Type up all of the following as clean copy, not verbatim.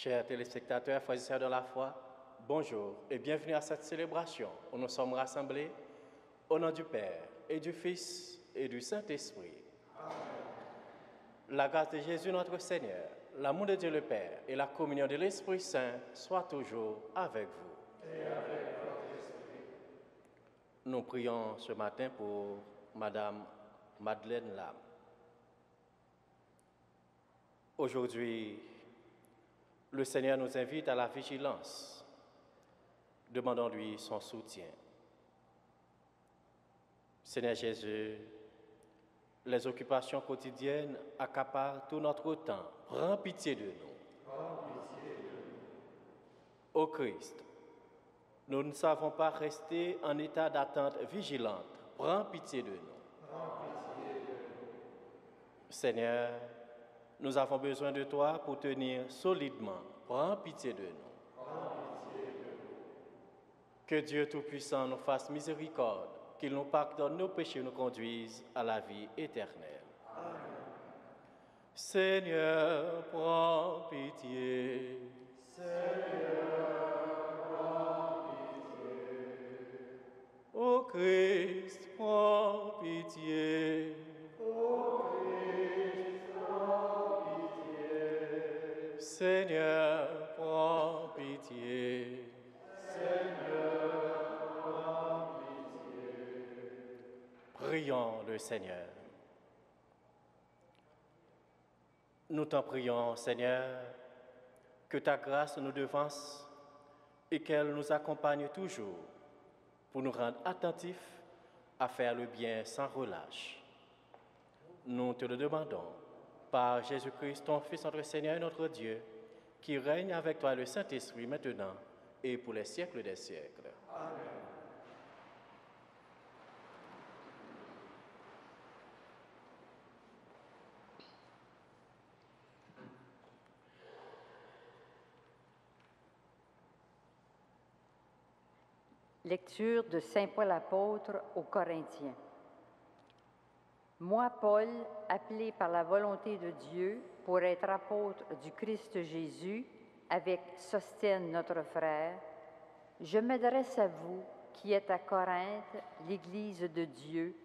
Chers téléspectateurs, frères et sœurs de la foi, bonjour et bienvenue à cette célébration où nous sommes rassemblés au nom du Père et du Fils et du Saint-Esprit. Amen. La grâce de Jésus notre Seigneur, l'amour de Dieu le Père et la communion de l'Esprit Saint soient toujours avec vous. Et avec votre esprit. Nous prions ce matin pour Madame Madeleine Lam. Aujourd'hui, le Seigneur nous invite à la vigilance. Demandons-lui son soutien. Seigneur Jésus, les occupations quotidiennes accaparent tout notre temps. Prends pitié de nous. Prends pitié de nous. Ô Christ, nous ne savons pas rester en état d'attente vigilante. Prends pitié de nous. Prends pitié de nous. Seigneur, nous avons besoin de toi pour tenir solidement. Prends pitié de nous. Prends pitié de nous. Que Dieu Tout-Puissant nous fasse miséricorde, qu'il nous pardonne nos péchés et nous conduise à la vie éternelle. Amen. Seigneur, prends pitié. Seigneur, prends pitié. Ô Christ, prends pitié. Ô Christ, prends pitié. Seigneur, prends pitié. Seigneur, prends pitié. Prions le Seigneur. Nous t'en prions, Seigneur, que ta grâce nous devance et qu'elle nous accompagne toujours pour nous rendre attentifs à faire le bien sans relâche. Nous te le demandons par Jésus-Christ, ton Fils, notre Seigneur et notre Dieu, qui règne avec toi le Saint-Esprit maintenant et pour les siècles des siècles. Amen. Lecture de Saint Paul apôtre aux Corinthiens. Moi, Paul, appelé par la volonté de Dieu pour être apôtre du Christ Jésus, avec Sostène notre frère, je m'adresse à vous qui êtes à Corinthe, l'Église de Dieu,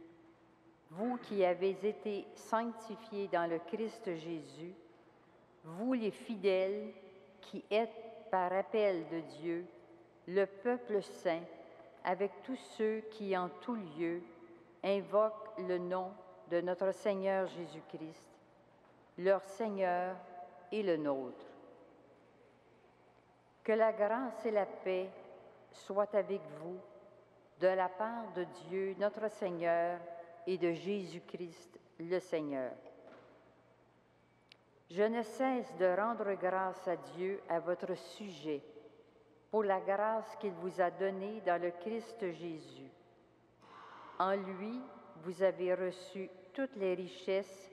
vous qui avez été sanctifiés dans le Christ Jésus, vous les fidèles qui êtes par appel de Dieu, le peuple saint, avec tous ceux qui en tout lieu invoquent le nom de notre Seigneur Jésus-Christ, leur Seigneur et le nôtre. Que la grâce et la paix soient avec vous de la part de Dieu notre Seigneur et de Jésus-Christ le Seigneur. Je ne cesse de rendre grâce à Dieu à votre sujet pour la grâce qu'il vous a donnée dans le Christ Jésus. En lui, vous avez reçu toutes les richesses,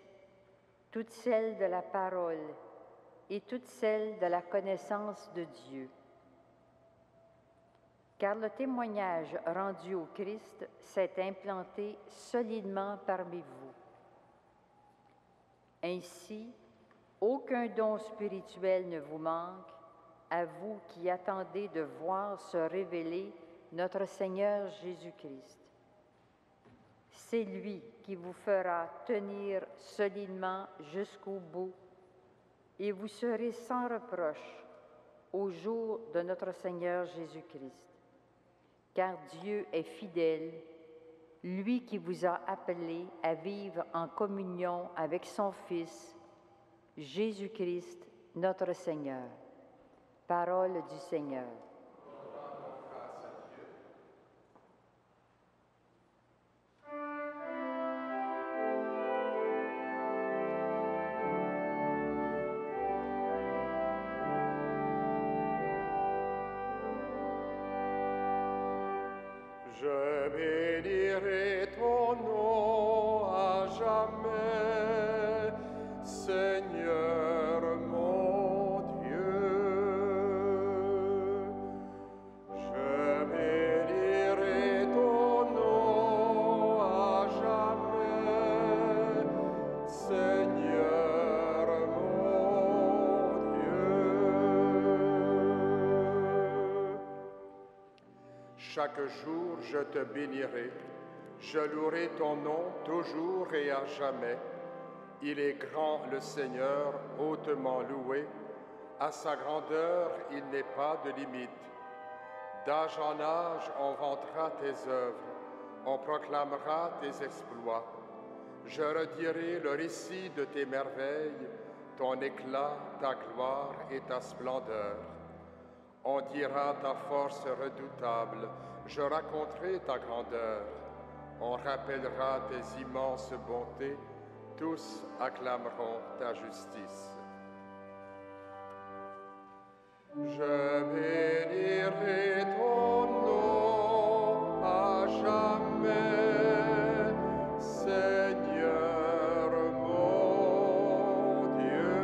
toutes celles de la parole et toutes celles de la connaissance de Dieu. Car le témoignage rendu au Christ s'est implanté solidement parmi vous. Ainsi, aucun don spirituel ne vous manque, à vous qui attendez de voir se révéler notre Seigneur Jésus-Christ. C'est lui qui vous fera tenir solidement jusqu'au bout, et vous serez sans reproche au jour de notre Seigneur Jésus-Christ. Car Dieu est fidèle, lui qui vous a appelé à vivre en communion avec son Fils, Jésus-Christ, notre Seigneur. Parole du Seigneur. Je bénirai ton nom à jamais, Seigneur mon Dieu. Je bénirai ton nom à jamais, Seigneur mon Dieu. Chaque jour, je te bénirai. Je louerai ton nom toujours et à jamais. Il est grand le Seigneur, hautement loué. À sa grandeur, il n'est pas de limite. D'âge en âge, on vantera tes œuvres, on proclamera tes exploits. Je redirai le récit de tes merveilles, ton éclat, ta gloire et ta splendeur. On dira ta force redoutable, je raconterai ta grandeur. On rappellera tes immenses bontés, tous acclameront ta justice. Je bénirai ton nom à jamais, Seigneur mon Dieu.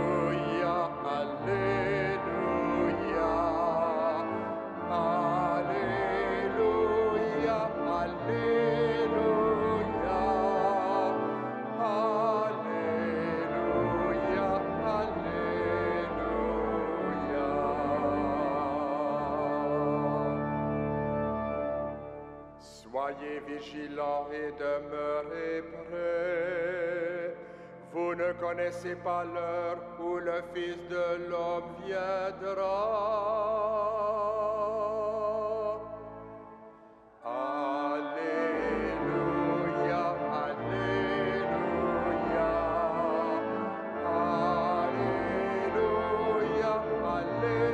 Alléluia, Alléluia, Alléluia, Alléluia, Alléluia, Alléluia. Soyez vigilants et demeurez prêts. Vous ne connaissez pas l'heure où le Fils de l'homme viendra. Alléluia, Alléluia, Alléluia, Alléluia, Alléluia,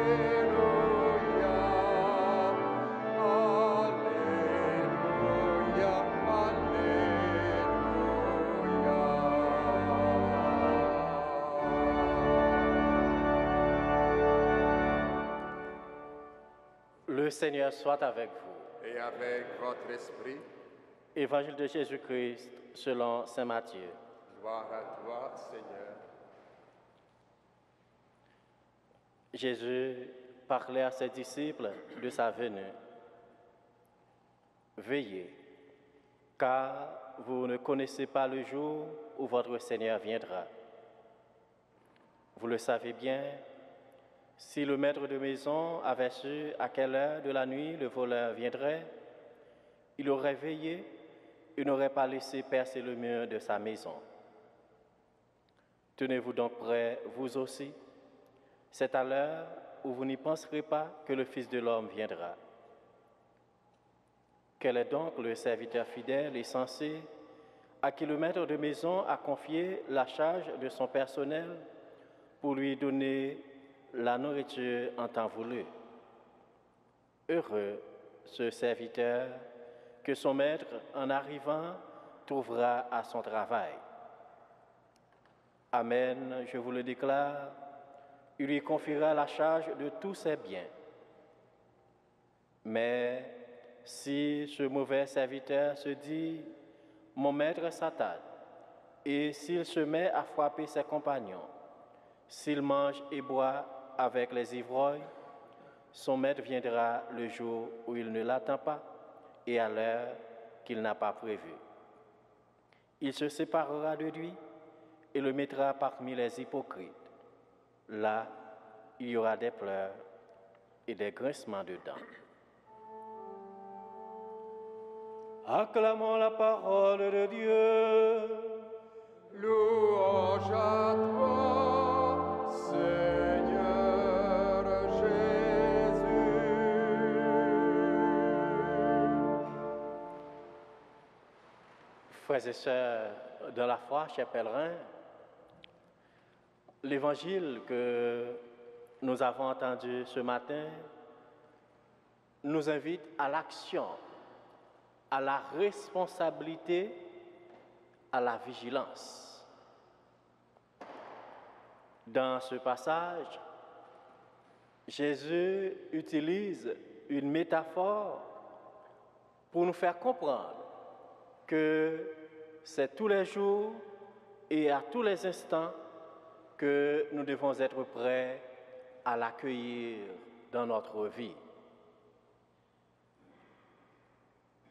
Le Seigneur soit avec vous. et avec votre esprit, Évangile de Jésus-Christ selon saint Matthieu. gloire à toi, Seigneur. Jésus parlait à ses disciples de sa venue. Veillez, car vous ne connaissez pas le jour où votre Seigneur viendra. Vous le savez bien, si le maître de maison avait su à quelle heure de la nuit le voleur viendrait, il aurait veillé et n'aurait pas laissé percer le mur de sa maison. Tenez-vous donc prêts, vous aussi. C'est à l'heure où vous n'y penserez pas que le Fils de l'homme viendra. Quel est donc le serviteur fidèle et sensé à qui le maître de maison a confié la charge de son personnel pour lui donner la nourriture en temps voulu? Heureux ce serviteur que son maître, en arrivant, trouvera à son travail. Amen, je vous le déclare, il lui confiera la charge de tous ses biens. Mais si ce mauvais serviteur se dit « Mon maître s'attarde », et s'il se met à frapper ses compagnons, s'il mange et boit avec les ivrognes, son maître viendra le jour où il ne l'attend pas et à l'heure qu'il n'a pas prévue. Il se séparera de lui et le mettra parmi les hypocrites. Là, il y aura des pleurs et des grincements de dents. Acclamons la parole de Dieu. Louange à toi, Seigneur Jésus. Frères et sœurs de la foi, chers pèlerins, l'évangile que nous avons entendu ce matin nous invite à l'action, à la responsabilité, à la vigilance. Dans ce passage, Jésus utilise une métaphore pour nous faire comprendre que c'est tous les jours et à tous les instants que nous devons être prêts à l'accueillir dans notre vie.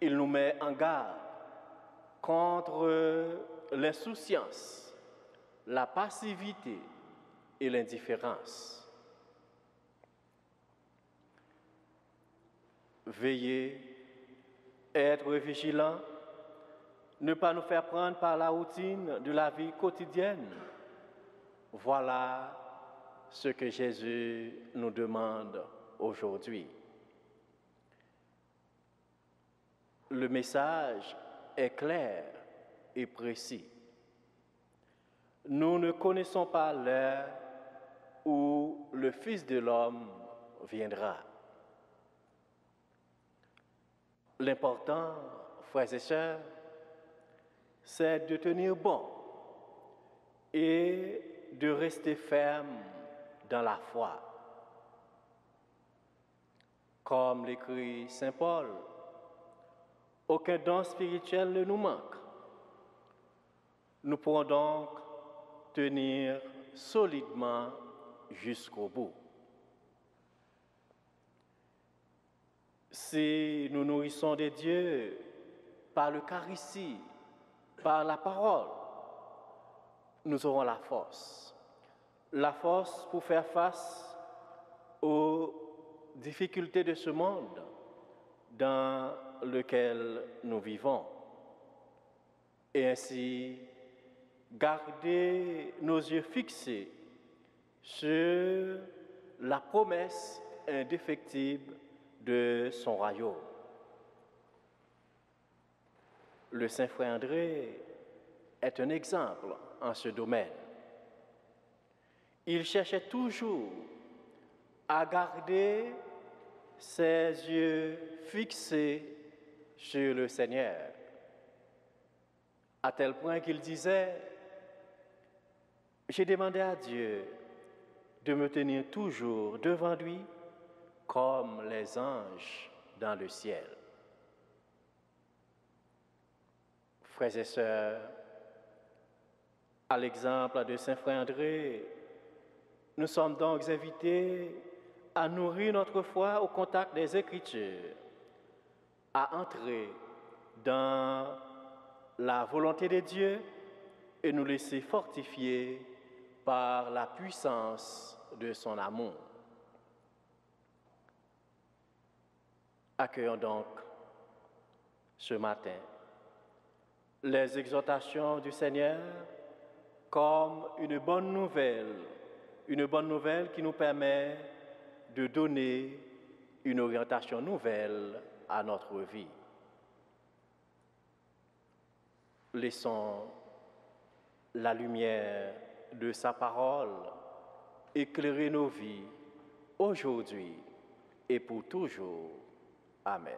Il nous met en garde contre l'insouciance, la passivité et l'indifférence. Veiller, être vigilant, ne pas nous faire prendre par la routine de la vie quotidienne. Voilà ce que Jésus nous demande aujourd'hui. Le message est clair et précis. Nous ne connaissons pas l'heure où le Fils de l'homme viendra. L'important, frères et sœurs, c'est de tenir bon et de rester ferme dans la foi. Comme l'écrit Saint Paul, aucun don spirituel ne nous manque. Nous pourrons donc tenir solidement jusqu'au bout. Si nous nourrissons des dieux par l'Eucharistie, par la parole, nous aurons la force pour faire face aux difficultés de ce monde dans lequel nous vivons et ainsi garder nos yeux fixés sur la promesse indéfectible de son royaume. Le Saint Frère André est un exemple en ce domaine. Il cherchait toujours à garder ses yeux fixés sur le Seigneur, à tel point qu'il disait « J'ai demandé à Dieu de me tenir toujours devant lui comme les anges dans le ciel. » Frères et sœurs, à l'exemple de Saint Frère André, nous sommes donc invités à nourrir notre foi au contact des Écritures, à entrer dans la volonté de Dieu et nous laisser fortifier par la puissance de son amour. Accueillons donc ce matin les exhortations du Seigneur comme une bonne nouvelle qui nous permet de donner une orientation nouvelle à notre vie. Laissons la lumière de sa parole éclairer nos vies aujourd'hui et pour toujours. Amen.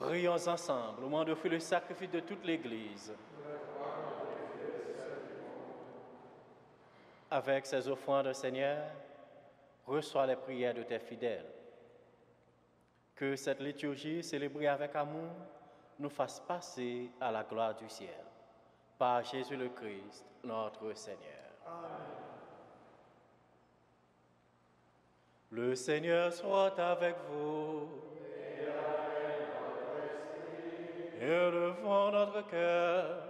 Prions ensemble au moment d'offrir le sacrifice de toute l'Église. Avec ces offrandes, Seigneur, reçois les prières de tes fidèles. Que cette liturgie célébrée avec amour nous fasse passer à la gloire du ciel. Par Jésus le Christ, notre Seigneur. Amen. Le Seigneur soit avec vous. Et élevons notre cœur.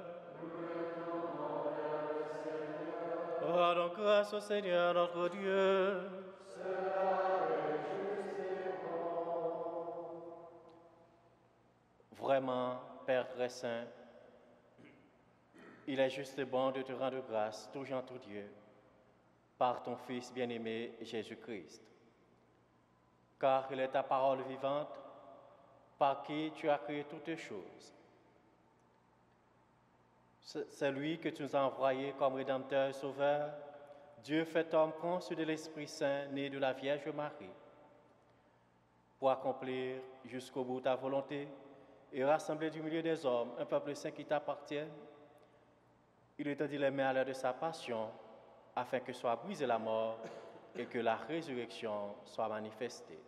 Rendons grâce au Seigneur notre Dieu. Vraiment, Père très saint, il est juste et bon de te rendre grâce, tout genre, tout Dieu, par ton Fils bien-aimé Jésus-Christ. Car il est ta parole vivante, par qui tu as créé toutes choses. C'est lui que tu nous as envoyé comme Rédempteur et Sauveur, Dieu fait homme conçu de l'Esprit Saint, né de la Vierge Marie, pour accomplir jusqu'au bout ta volonté et rassembler du milieu des hommes un peuple saint qui t'appartienne. Il étendit les mains à l'heure de sa passion, afin que soit brisée la mort et que la résurrection soit manifestée.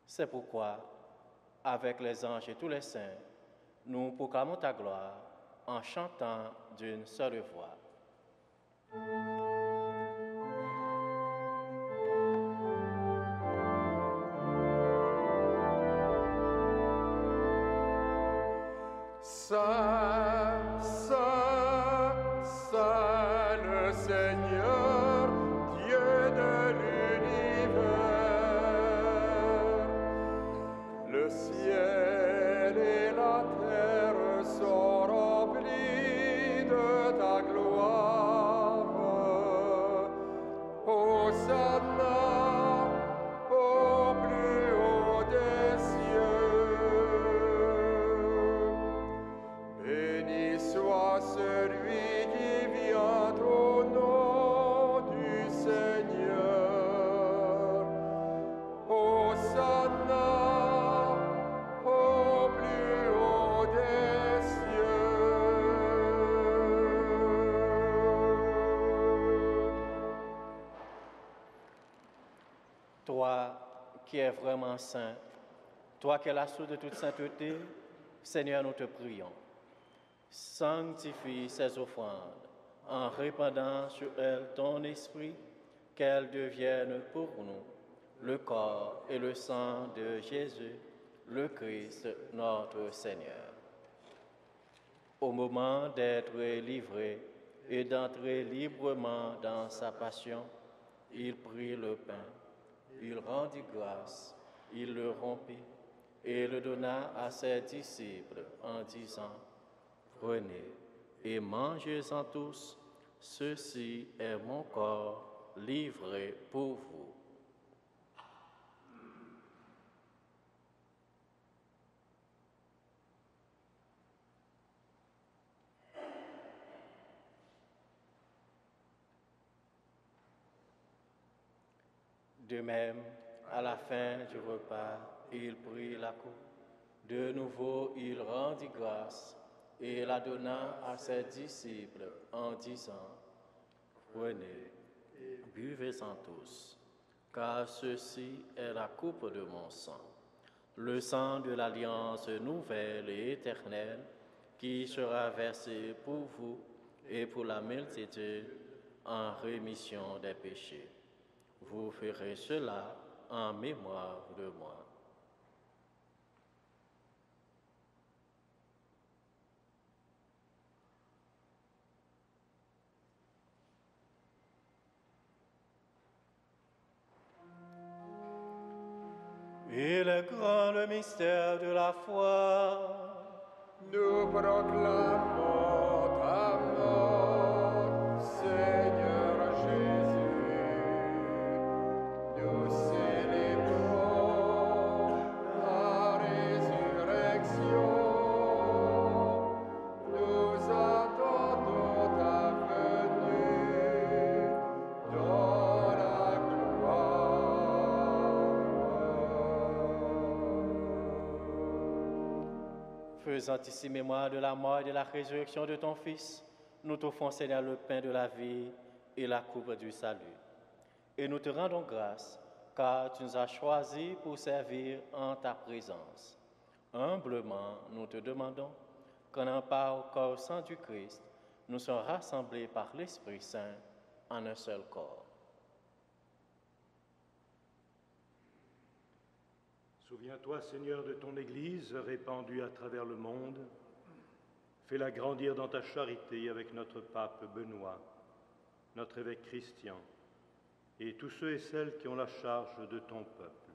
C'est pourquoi, avec les anges et tous les saints, nous proclamons ta gloire en chantant d'une seule voix. Saint, Saint, Saint le Seigneur, Dieu de l'univers. Le ciel et la terre sont remplis de ta gloire. Hosanna au plus haut des cieux. Béni soit celui qui vient au nom du Seigneur. Hosanna au plus haut des cieux. Toi qui es vraiment saint, toi qui es la source de toute sainteté, Seigneur, nous te prions. Sanctifie ces offrandes en répandant sur elles ton esprit, qu'elles deviennent pour nous le corps et le sang de Jésus, le Christ, notre Seigneur. Au moment d'être livré et d'entrer librement dans sa passion, il prit le pain, il rendit grâce, il le rompit et le donna à ses disciples en disant: Prenez et mangez-en tous, ceci est mon corps livré pour vous. De même, à la fin du repas, il prit la coupe. De nouveau, il rendit grâce et la donna à ses disciples en disant: Prenez, buvez-en tous, car ceci est la coupe de mon sang, le sang de l'alliance nouvelle et éternelle qui sera versé pour vous et pour la multitude en rémission des péchés. Vous ferez cela en mémoire de moi. Il est grand le mystère de la foi. Nous proclamons ta mort, Seigneur Jésus. Nous célébrons ta résurrection. Nous attendons ta venue dans la gloire. Faisant ici mémoire de la mort et de la résurrection de ton Fils, nous t'offrons, Seigneur, le pain de la vie et la coupe du salut. Et nous te rendons grâce, car tu nous as choisis pour servir en ta présence. Humblement, nous te demandons qu'en un pas au corps saint du Christ, nous soyons rassemblés par l'Esprit Saint en un seul corps. Souviens-toi, Seigneur, de ton Église répandue à travers le monde. Fais-la grandir dans ta charité avec notre pape Benoît, notre évêque Christian, et tous ceux et celles qui ont la charge de ton peuple.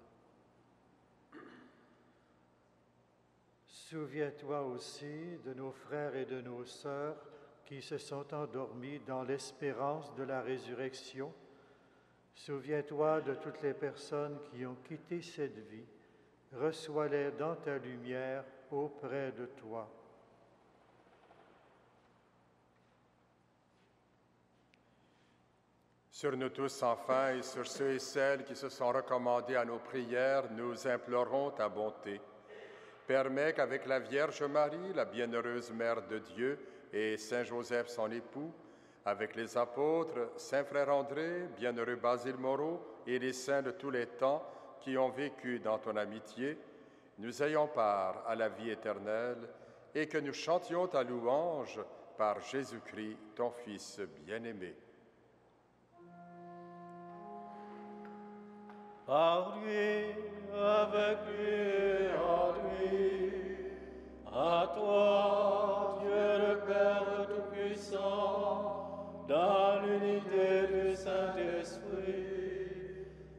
Souviens-toi aussi de nos frères et de nos sœurs qui se sont endormis dans l'espérance de la résurrection. Souviens-toi de toutes les personnes qui ont quitté cette vie. Reçois-les dans ta lumière auprès de toi. Sur nous tous, enfin, et sur ceux et celles qui se sont recommandés à nos prières, nous implorons ta bonté. Permets qu'avec la Vierge Marie, la bienheureuse Mère de Dieu, et Saint Joseph, son époux, avec les apôtres, Saint Frère André, bienheureux Basile Moreau, et les saints de tous les temps qui ont vécu dans ton amitié, nous ayons part à la vie éternelle et que nous chantions ta louange par Jésus-Christ, ton Fils bien-aimé. Par lui, avec lui et en lui, à toi, Dieu le Père Tout-Puissant, dans l'unité du Saint-Esprit,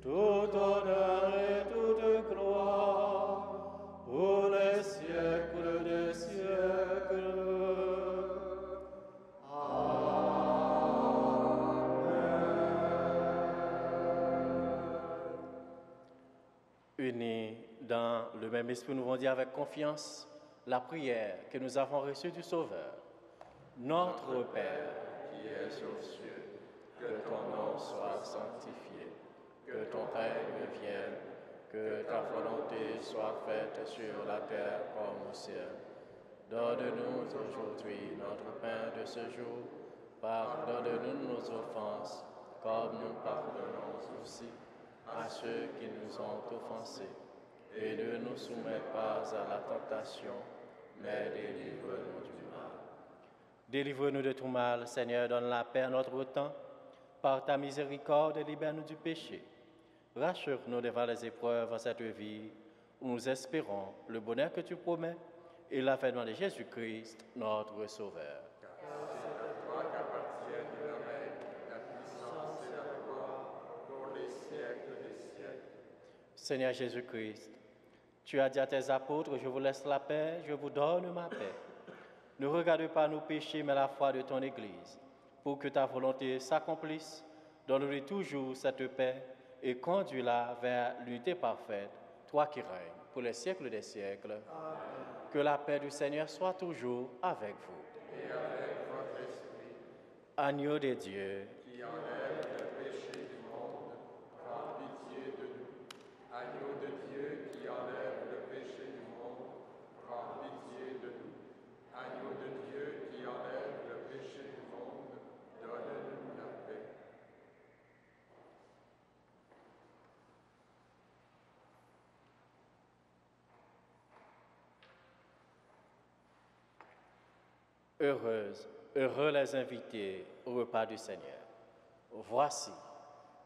tout honneur et toute gloire, pour les siècles des siècles. Unis dans le même esprit, nous allons dire avec confiance la prière que nous avons reçue du Sauveur. Notre Père, qui es aux cieux, que ton nom soit sanctifié, que ton règne vienne, que ta volonté soit faite sur la terre comme au ciel. Donne-nous aujourd'hui notre pain de ce jour. Pardonne-nous nos offenses, comme nous pardonnons aussi à ceux qui nous ont offensés. Et ne nous soumets pas à la tentation, mais délivre-nous du mal. Délivre-nous de tout mal, Seigneur, donne la paix à notre temps. Par ta miséricorde, libère-nous du péché. Rassure-nous devant les épreuves en cette vie, où nous espérons le bonheur que tu promets et l'avènement de Jésus-Christ, notre Sauveur. Seigneur Jésus-Christ, tu as dit à tes apôtres, je vous laisse la paix, je vous donne ma paix. Ne regarde pas nos péchés, mais la foi de ton Église. Pour que ta volonté s'accomplisse, donne-lui toujours cette paix et conduis-la vers l'unité parfaite, toi qui règnes pour les siècles des siècles. Amen. Que la paix du Seigneur soit toujours avec vous. Et avec votre esprit. Agneau de Dieu, qui enlève le péché du monde, prends pitié de nous. Agneau de Dieu qui enlève le péché du monde, prends pitié de nous. Agneau de Dieu qui enlève le péché du monde, donne-nous la paix. Heureux les invités au repas du Seigneur. Voici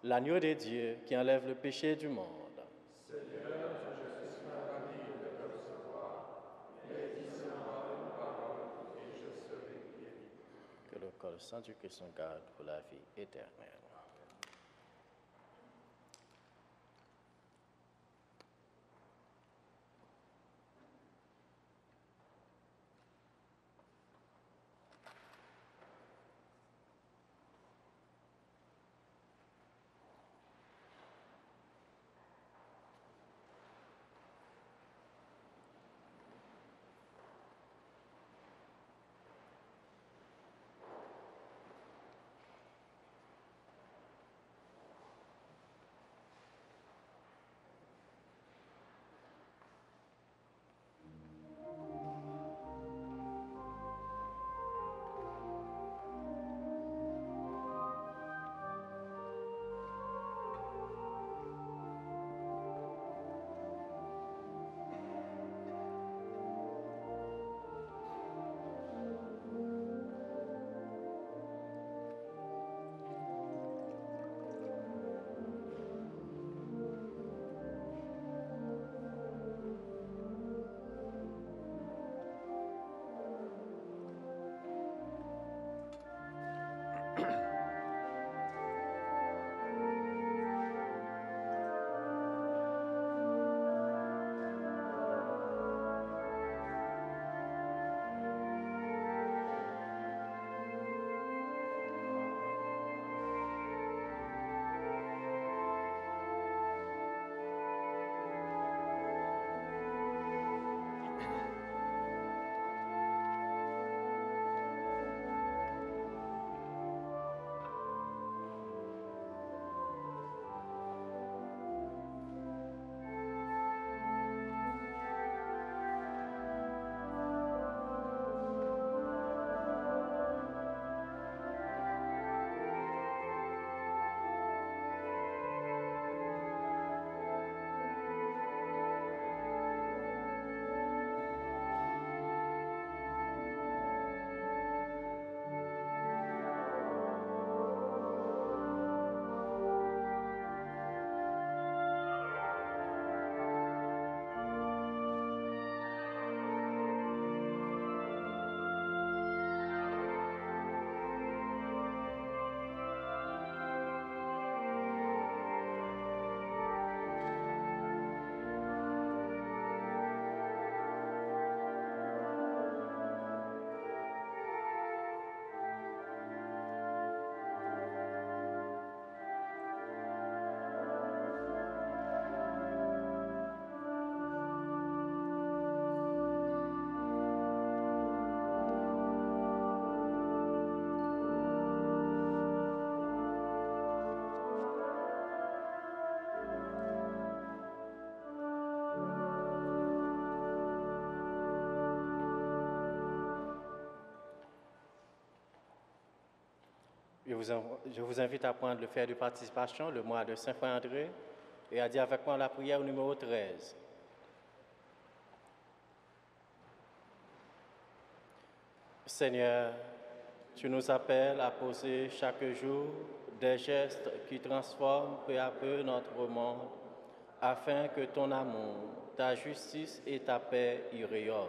l'agneau de Dieu qui enlève le péché du monde. Seigneur, je suis ravi de te recevoir, mais dis seulement une parole et je serai guéri. Que le corps saint du Christ nous garde pour la vie éternelle. Je vous invite à prendre le fer de participation, le mois de Saint-Frère André, et à dire avec moi la prière au numéro 13. Seigneur, tu nous appelles à poser chaque jour des gestes qui transforment peu à peu notre monde, afin que ton amour, ta justice et ta paix y rayonnent.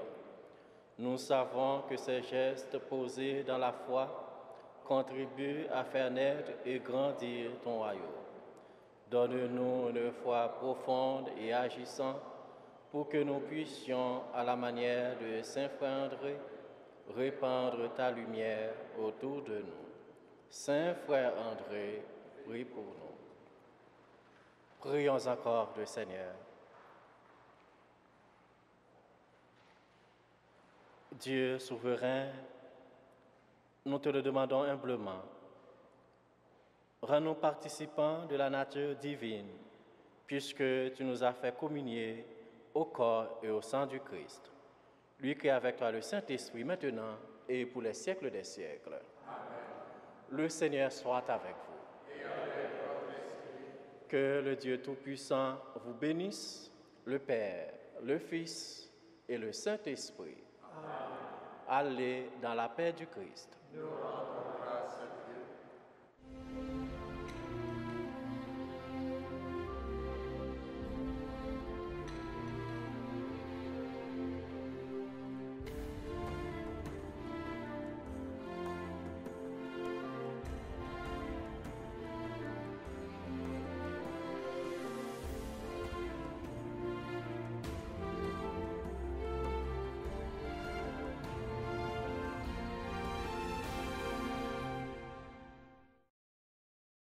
Nous savons que ces gestes posés dans la foi contribuent à faire naître et grandir ton royaume. Donne-nous une foi profonde et agissante pour que nous puissions, à la manière de Saint Frère André, répandre ta lumière autour de nous. Saint Frère André, prie pour nous. Prions encore le Seigneur. Dieu souverain, nous te le demandons humblement. Rends-nous participants de la nature divine, puisque tu nous as fait communier au corps et au sang du Christ. Lui qui est avec toi le Saint-Esprit, maintenant et pour les siècles des siècles. Amen. Le Seigneur soit avec vous. Et avec votre esprit. Que le Dieu Tout-Puissant vous bénisse, le Père, le Fils et le Saint-Esprit. Allez dans la paix du Christ. Nous